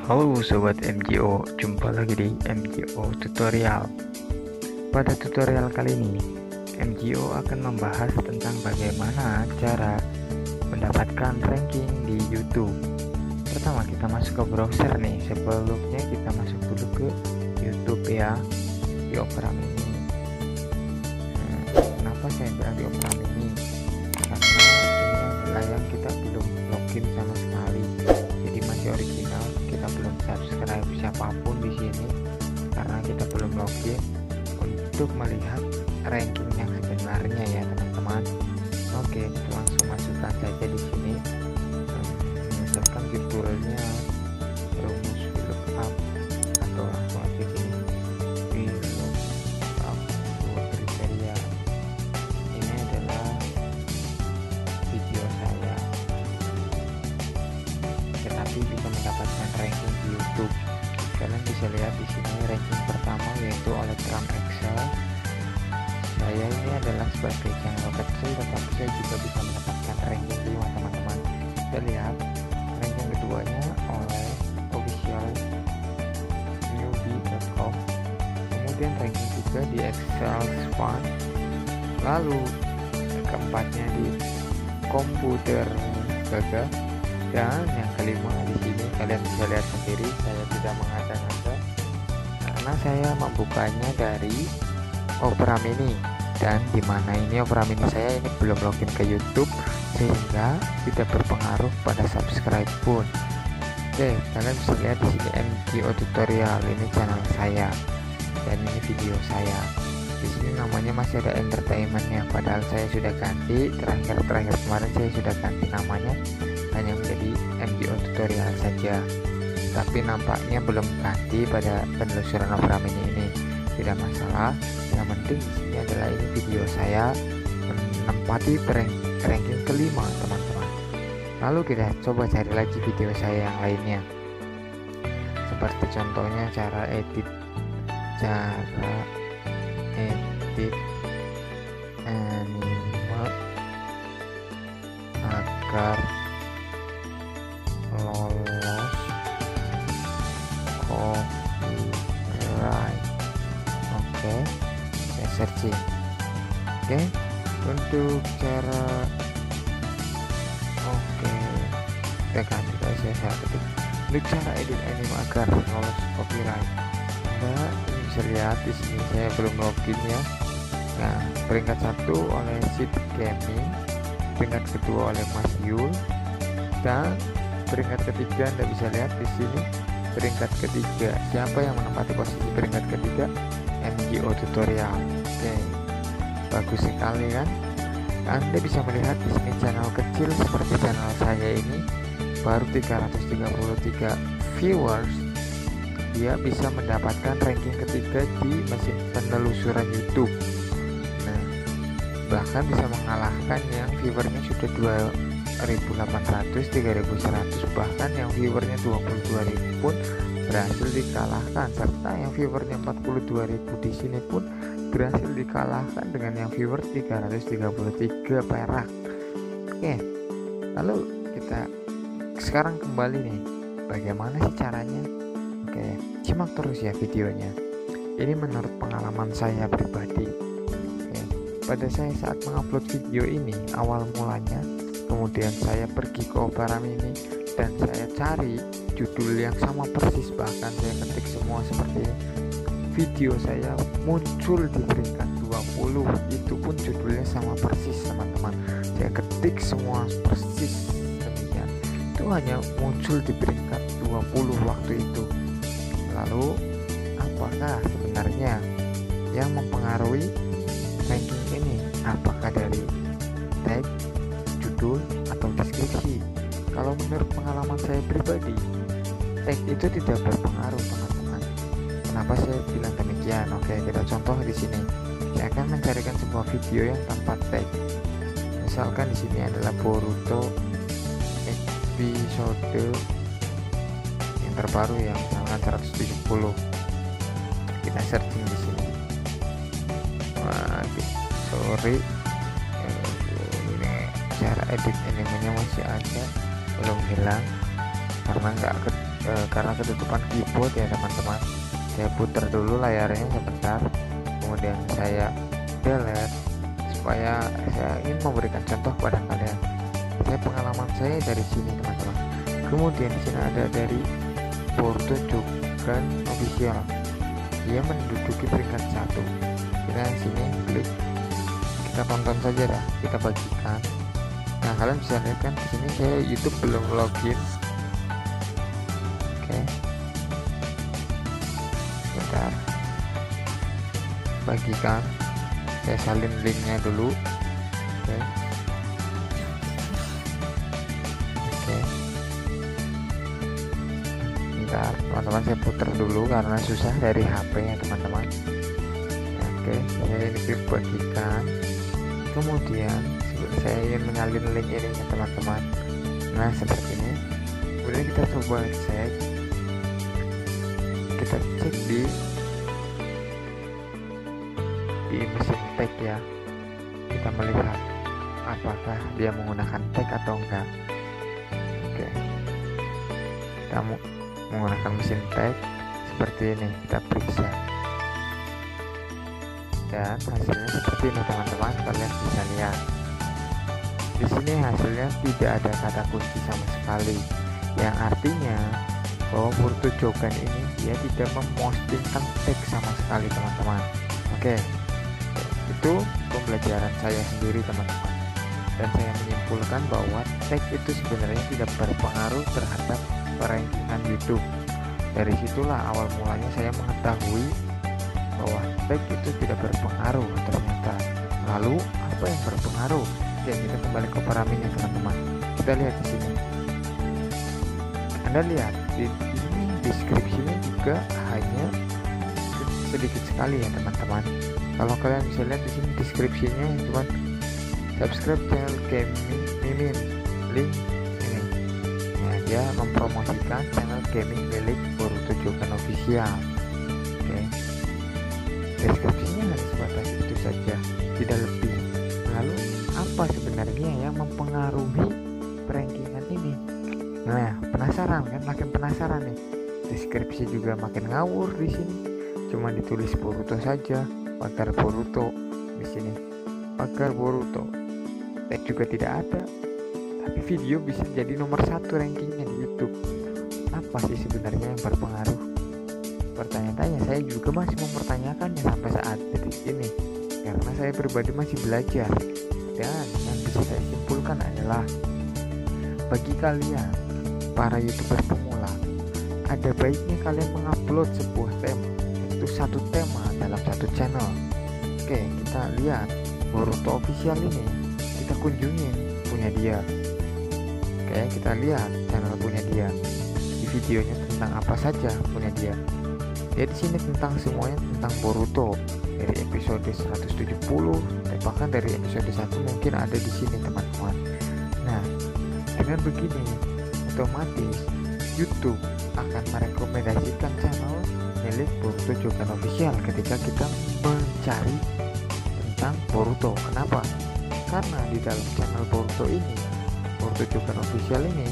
Halo Sobat MGO, jumpa lagi di MGO Tutorial. Pada tutorial kali ini, MGO akan membahas tentang bagaimana cara mendapatkan ranking di YouTube. Pertama kita masuk ke browser nih, sebelumnya kita masuk dulu ke YouTube ya, di Opera Mini. Kenapa saya bilang di Opera Mini? Karena ini adalah yang kita belum login sama sekali, jadi masih original. Kita belum subscribe siapapun di sini karena kita belum login untuk melihat ranking yang sebenarnya ya teman-teman. Oke, kita langsung masukkan saja di sini. Misalkan judulnya rumus lookup atau langsung aja gini, lookup kriteria. Ini adalah video saya, tetapi bisa mendapatkan ranking di YouTube. Kalian bisa lihat di sini ranking pertama yaitu oleh Trump Excel. Saya ini adalah sebagai channel kecil, tetapi saya juga bisa mendapatkan ranking 5 teman-teman. Kita lihat ranking keduanya oleh official newbie.com, kemudian ranking 3 di Excel Fun, lalu keempatnya di komputer gagal, dan yang kelima di sini kalian bisa lihat sendiri, saya tidak mengada-ngada karena saya membukanya dari Opera Mini, dan dimana ini Opera Mini saya ini belum login ke YouTube sehingga tidak berpengaruh pada subscribe pun. Oke, kalian bisa lihat di sini MGO Tutorial, ini channel saya dan ini video saya. Di sini namanya masih ada entertainmentnya, padahal saya sudah ganti terakhir kemarin saya sudah ganti namanya hanya menjadi MGO Tutorial saja, tapi nampaknya belum ganti pada penelusuran Opera Mini ini. Tidak masalah, yang penting ini adalah ini video saya menempati ranking kelima teman-teman. Lalu kita coba cari lagi video saya yang lainnya, seperti contohnya cara edit anime agar lolos copyright. Oke, saya searching. Oke, untuk cara kita ganti saya ketik untuk cara edit anime agar lolos copyright. Anda bisa lihat di sini saya belum login ya. Nah, peringkat 1 oleh Sid Gaming, peringkat kedua oleh Mas Yul, dan peringkat ketiga Anda bisa lihat di sini peringkat ketiga. Siapa yang menempati posisi peringkat ketiga? MGO Tutorial. Oke, bagus sekali kan? Anda bisa melihat di sini channel kecil seperti channel saya ini baru 333 viewers, dia bisa mendapatkan ranking ketiga di mesin penelusuran YouTube. Nah, bahkan bisa mengalahkan yang viewernya sudah 2.800, 3.100, bahkan yang viewernya 22.000 pun berhasil dikalahkan, serta yang viewernya 42.000 di sini pun berhasil dikalahkan dengan yang viewer 333 perak. Oke, lalu kita sekarang kembali nih, bagaimana sih caranya? Oke, simak terus ya videonya. Ini menurut pengalaman saya pribadi. Oke, pada saya saat mengupload video ini, awal mulanya kemudian saya pergi ke Opera Mini dan saya cari judul yang sama persis, bahkan saya ketik semua seperti ini. Video saya muncul di peringkat 20, itu pun judulnya sama persis teman-teman. Saya ketik semua persis demikian, itu hanya muncul di peringkat 20 waktu itu. Lalu apakah sebenarnya yang mempengaruhi ranking ini? Apakah dari tag, judul, atau deskripsi? Kalau menurut pengalaman saya pribadi, tag itu tidak berpengaruh teman-teman. Kenapa saya bilang demikian? Oke, kita contoh di sini. Saya akan mencarikan sebuah video yang tanpa tag. Misalkan di sini adalah Boruto episode yang terbaru yang misalkan 170. Kita searching di sini. Sorry, ini cara edit animenya masih ada, belum hilang karena karena ketutupan keyboard ya teman-teman, saya putar dulu layarnya sebentar, kemudian saya delete supaya saya ingin memberikan contoh kepada kalian. Pengalaman saya dari sini teman-teman. Kemudian di sini ada dari Boruto Shogun Official, dia menduduki peringkat 1. Kita di sini klik, kita tonton saja dah, kita bagikan. Nah kalian bisa lihat kan di sini saya YouTube belum login. Oke, bentar, bagikan, saya salin linknya dulu. Oke. Bentar teman-teman, saya putar dulu karena susah dari HP ya teman-teman. Oke, saya ini klik bagikan, kemudian saya ingin menyalin link ini ya teman-teman. Nah seperti ini, kemudian kita coba cek, kita cek di mesin tag ya, kita melihat apakah dia menggunakan tag atau enggak. Oke, kita menggunakan mesin tag seperti ini, kita periksa dan hasilnya seperti ini teman-teman. Kalian bisa lihat di sini hasilnya tidak ada kata kunci sama sekali, yang artinya bahwa Boruto Shogun ini dia tidak mempostingkan tag sama sekali teman-teman. Oke, itu pembelajaran saya sendiri teman-teman, dan saya menyimpulkan bahwa tag itu sebenarnya tidak berpengaruh terhadap rankingan YouTube. Dari situlah awal mulanya saya mengetahui bahwa tag itu tidak berpengaruh ternyata. Lalu apa yang berpengaruh? Oke, kita kembali ke parameternya teman-teman. Kita lihat di sini. Anda lihat di sini deskripsinya juga hanya sedikit sekali ya teman-teman. Kalau kalian bisa lihat di sini deskripsinya cuma subscribe channel gaming mimin, link ini. Nah, dia mempromosikan channel gaming milik Boruto Shogun Official. Oke, deskripsinya hanya sebatas itu saja, tidak lebih. Lalu apa sebenarnya yang mempengaruhi rankingan ini? Nah, penasaran kan? Makin penasaran nih. Deskripsi juga makin ngawur di sini. Cuma ditulis Boruto saja, pagar Boruto di sini, pagar Boruto. Tag juga tidak ada. Tapi video bisa jadi nomor 1 rankingnya di YouTube. Apa sih sebenarnya yang berpengaruh? Pertanyaan-tanya saya juga masih mempertanyakannya sampai saat detik ini, karena saya pribadi masih belajar. Dan yang bisa saya simpulkan adalah bagi kalian para YouTuber pemula, ada baiknya kalian mengupload sebuah tema, itu satu tema dalam satu channel. Oke, kita lihat Boruto Official ini, kita kunjungin punya dia. Oke, kita lihat channel punya dia. Di videonya tentang apa saja punya dia. Ya di sini tentang semuanya tentang Boruto dari episode 170, bahkan dari episode 1 mungkin ada di sini teman-teman. Nah, dengan begini otomatis YouTube akan merekomendasikan channel milik Boruto Shogun Official ketika kita mencari tentang Boruto. Kenapa? Karena di dalam channel Boruto ini, Boruto Shogun Official ini,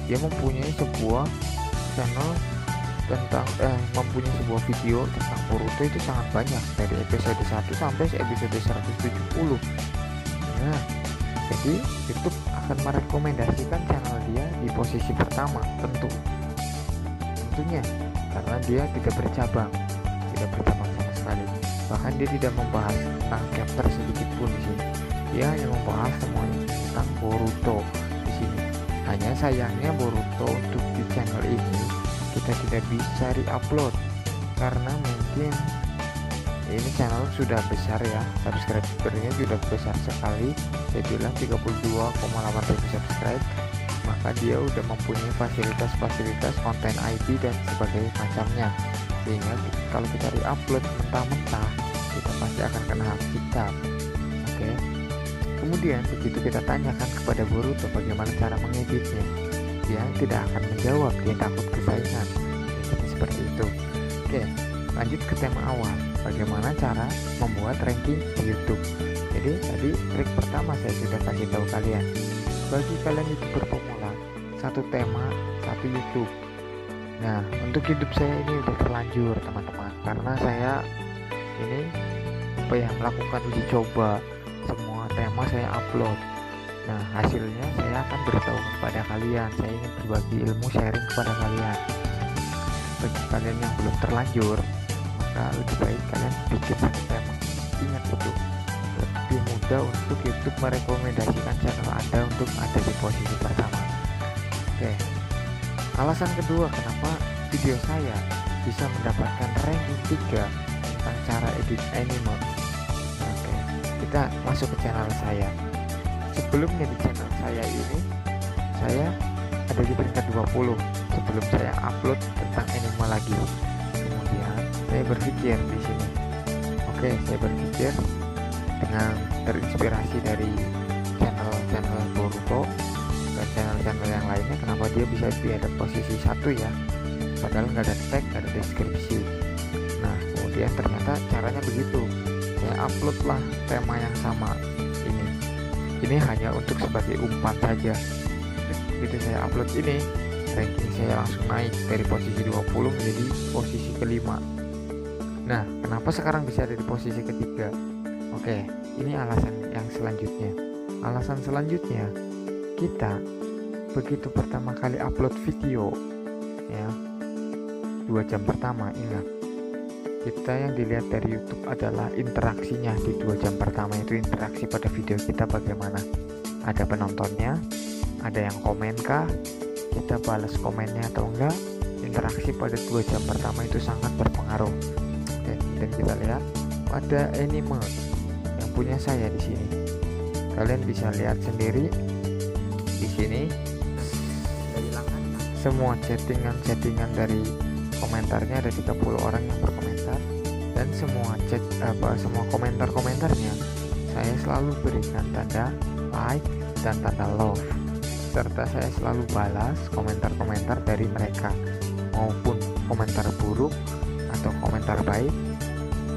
dia mempunyai sebuah channel tentang mempunyai sebuah video tentang Boruto itu sangat banyak, dari episode 1 sampai episode 170. Nah, jadi YouTube akan merekomendasikan channel dia di posisi pertama tentunya karena dia tidak bercabang sama sekali. Bahkan dia tidak membahas tentang chapter sedikit pun di sini. Dia hanya membahas semuanya tentang Boruto di sini. Hanya sayangnya Boruto untuk di channel ini kita tidak bisa re-upload karena mungkin ini channel sudah besar ya, subscribernya sudah besar sekali. Saya bilang 32,8 subscribe, maka dia udah mempunyai fasilitas konten IP dan sebagainya macamnya, sehingga kalau kita re-upload mentah-mentah kita pasti akan kena hak cipta. Oke, kemudian begitu kita tanyakan kepada Boruto bagaimana cara mengeditnya, dia tidak akan menjawab, dia takut kesaingan. Jadi seperti itu. Oke, lanjut ke tema awal, bagaimana cara membuat ranking di YouTube. Jadi tadi trik pertama saya sudah kasih tahu kalian. Bagi kalian YouTuber pemula, satu tema, satu YouTube. Nah, untuk YouTube saya ini udah terlanjur teman-teman, karena saya ini melakukan uji coba, semua tema saya upload. Nah, hasilnya saya akan beritahu kepada kalian. Saya ingin berbagi ilmu, sharing kepada kalian. Bagi kalian yang belum terlanjur, maka lebih baik kalian bikin satu tema. Ingat itu, lebih mudah untuk YouTube merekomendasikan channel Anda untuk ada di posisi pertama. Oke, alasan kedua kenapa video saya bisa mendapatkan ranking 3 tentang cara edit anime. Oke, kita masuk ke channel saya. Sebelumnya di channel saya ini, saya ada di peringkat 20 sebelum saya upload tentang anime lagi. Kemudian saya berpikir di sini, oke, saya berpikir dengan terinspirasi dari channel-channel Boruto dan channel-channel yang lainnya, kenapa dia bisa di ada posisi 1 ya, padahal nggak ada tag, nggak ada deskripsi. Nah, kemudian ternyata caranya begitu, saya upload lah tema yang sama. Ini hanya untuk sebagai umpan saja. Begitu saya upload ini, ranking saya langsung naik dari posisi 20 menjadi posisi kelima. Nah, kenapa sekarang bisa ada di posisi ketiga? Oke, ini alasan yang selanjutnya. Alasan selanjutnya, kita begitu pertama kali upload video ya, 2 jam pertama, ingat, kita yang dilihat dari YouTube adalah interaksinya di 2 jam pertama. Itu interaksi pada video kita bagaimana, ada penontonnya, ada yang komen kah, kita balas komennya atau enggak. Interaksi pada 2 jam pertama itu sangat berpengaruh. Dan kita lihat pada anime yang punya saya di sini, kalian bisa lihat sendiri di sini semua chattingan dari komentarnya, ada 30 orang yang berkomentar, dan semua semua komentarnya saya selalu berikan tanda like dan tanda love, serta saya selalu balas komentar-komentar dari mereka, maupun komentar buruk atau komentar baik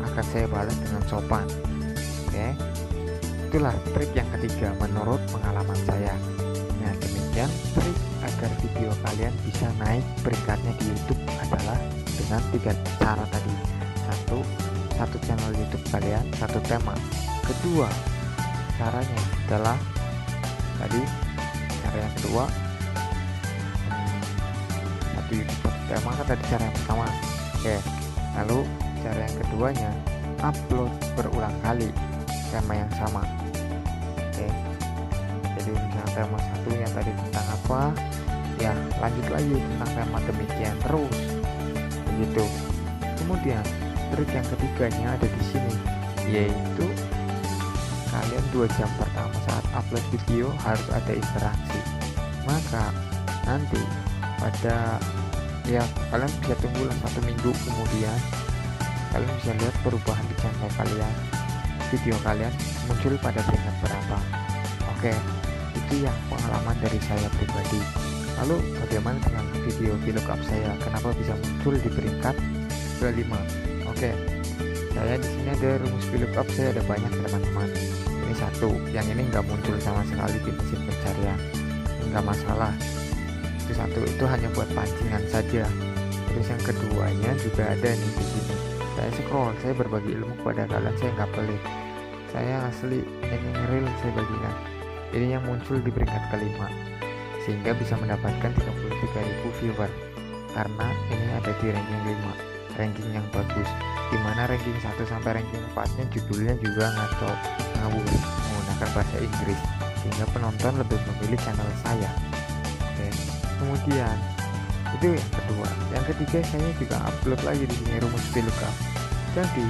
akan saya balas dengan sopan. Oke, itulah trik yang ketiga menurut pengalaman saya. Nah, demikian trik agar video kalian bisa naik peringkatnya di YouTube adalah dengan 3 cara tadi. Satu channel YouTube kalian, satu tema. Kedua, caranya adalah tadi, cara yang kedua, satu YouTube, satu tema kan tadi cara yang pertama. Oke, lalu cara yang keduanya, upload berulang kali tema yang sama. Oke, jadi misalnya tema satunya tadi tentang apa ya, lanjut lagi tentang tema demikian terus begitu. Kemudian trik yang ketiganya ada di sini, yaitu kalian 2 jam pertama saat upload video harus ada interaksi. Maka nanti pada ya, kalian bisa tunggulah 1 minggu kemudian kalian bisa lihat perubahan di channel kalian, video kalian muncul pada peringkat berapa. Oke, itu yang pengalaman dari saya pribadi. Lalu bagaimana dengan video VLOOKUP saya, kenapa bisa muncul di peringkat kelima? Oke, saya di sini ada rumus VLOOKUP saya, ada banyak teman-teman. Ini satu, yang ini nggak muncul sama sekali di mesin pencarian, nggak masalah. Itu satu, itu hanya buat pancingan saja. Terus yang keduanya juga ada nih di sini. Saya scroll, saya berbagi ilmu kepada kalian, saya nggak pelit. Saya asli, ini real saya bagikan. Ini yang muncul di peringkat kelima, sehingga bisa mendapatkan 33.000 viewer. Karena ini ada di ranking 5, ranking yang bagus, dimana ranking 1 sampai ranking 4 nya judulnya juga ngawur menggunakan bahasa Inggris, sehingga penonton lebih memilih channel saya. Oke, kemudian itu yang kedua. Yang ketiga, saya juga upload lagi di sini rumus VLOOKUP. Jadi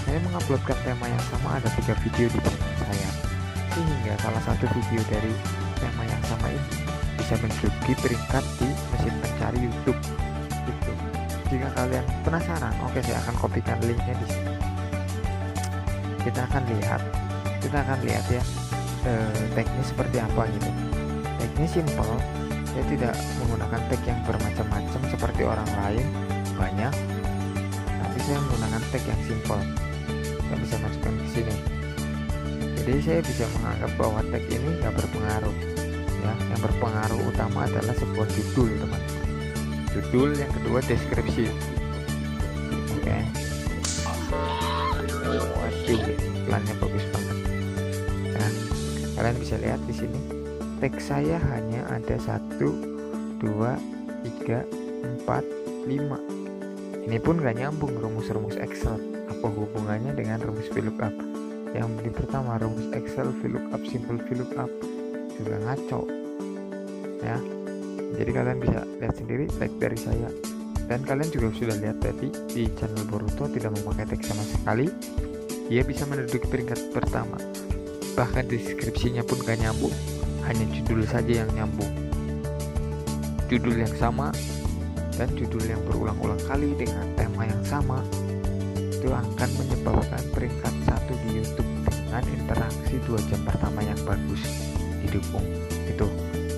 saya menguploadkan tema yang sama, ada 3 video di channel saya, sehingga salah satu video dari tema yang sama ini bisa menduduki peringkat di mesin pencari YouTube gitu. Jika kalian penasaran, oke, saya akan kopikan linknya di sini. Kita akan lihat ya, tagnya seperti apa gitu. Tagnya simple, saya tidak menggunakan tag yang bermacam-macam seperti orang lain banyak, tapi saya menggunakan tag yang simple. Saya bisa masukkan ke sini. Jadi saya bisa menganggap bahwa tag ini nggak berpengaruh ya. Yang berpengaruh utama adalah sebuah judul, teman-teman. judul, yang kedua deskripsi. Oke. Waduh, iklannya bagus banget. Nah, kalian bisa lihat di sini teks saya hanya ada 1, 2, 3, 4, 5. Ini pun gak nyambung rumus-rumus Excel. Apa hubungannya dengan rumus VLOOKUP? Yang di pertama rumus Excel VLOOKUP, simple VLOOKUP juga ngaco ya. Jadi kalian bisa lihat sendiri teks dari saya. Dan kalian juga sudah lihat tadi di channel Boruto tidak memakai teks sama sekali, dia bisa menduduki peringkat pertama. Bahkan deskripsinya pun gak nyambung, hanya judul saja yang nyambung. Judul yang sama dan judul yang berulang-ulang kali dengan tema yang sama itu akan menyebabkan peringkat 1 di YouTube dengan interaksi 2 jam pertama yang bagus didukung itu.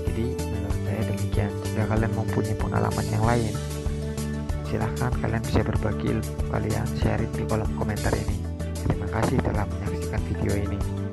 Jadi menurut saya demikian. Jika kalian mempunyai pengalaman yang lain, silahkan kalian bisa berbagi ilmu kalian, sharing di kolom komentar ini. Terima kasih telah menyaksikan video ini.